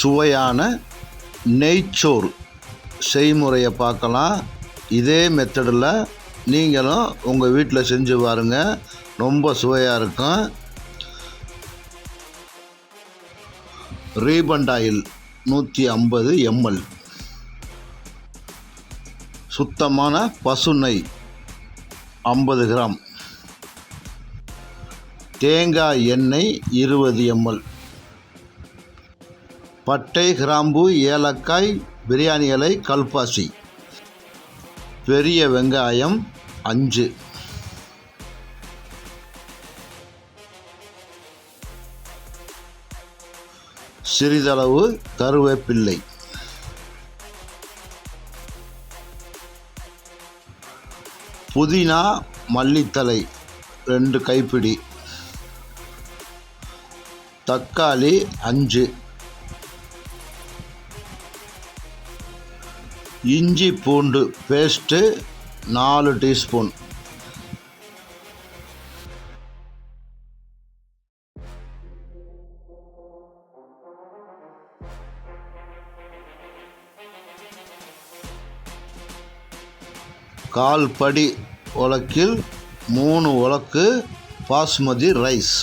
சுவையான நெய்ச்சோறு செய்முறையை பார்க்கலாம். இதே மெத்தடில் நீங்களும் உங்கள் வீட்டில் செஞ்சு பாருங்கள், ரொம்ப சுவையாக இருக்கும். ரீபண்ட் ஆயில் 150 ml, சுத்தமான பசு நெய் 50 கிராம், தேங்காய் எண்ணெய் 20 ml, பட்டை, கிராம்பு, ஏலக்காய், பிரியாணி இலை, கல்பாசி, பெரிய வெங்காயம் 5, சிறிதளவு கருவேப்பிள்ளை, புதினா, மல்லித்தழை 2 கைப்பிடி, தக்காளி 5, இஞ்சி பூண்டு பேஸ்ட்டு 4 டீஸ்பூன், கால் படி உலக்கில் 3 உலக்கு பாஸ்மதி ரைஸ்,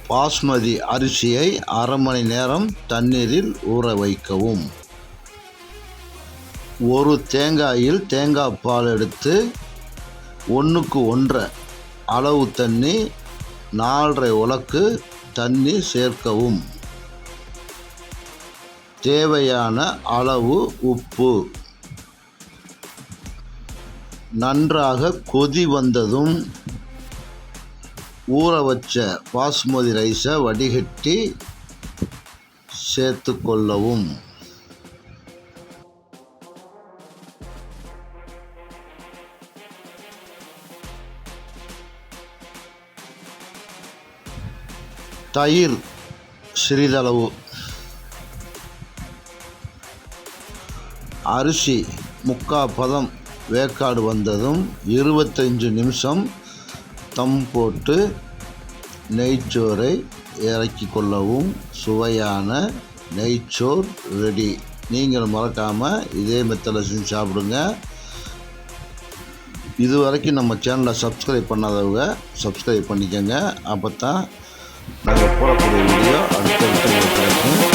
பாஸ்மதி அரிசியை அரை மணி நேரம் தண்ணீரில் ஊற வைக்கவும். ஒரு தேங்காயில் தேங்காய் பால் எடுத்து 1க்கு 1.5 அளவு தண்ணி 4.5 உலக்கு தண்ணி சேர்க்கவும். தேவையான அளவு உப்பு. நன்றாக கொதி வந்ததும் ஊற வச்ச பாஸ்மதி ரைஸை வடிகட்டி சேர்த்து கொள்ளவும். தயிர் சிறிதளவு. அரிசி 3/4 பதம் வேக்காடு வந்ததும் 25 நிமிஷம் தம் போட்டு நெய்ச்சோறை இறக்கி கொள்ளவும். சுவையான நெய்ச்சோறு ரெடி. நீங்கள் மறக்காமல் இதே மெத்தடில் செஞ்சு சாப்பிடுங்க. இது வரைக்கும் நம்ம சேனலை சப்ஸ்கிரைப் பண்ணாதவங்க சப்ஸ்கிரைப் பண்ணிக்கோங்க. அப்போ தான் நாங்கள் போடக்கூடிய வீடியோ அடுத்தடுத்து கிடைக்கும்.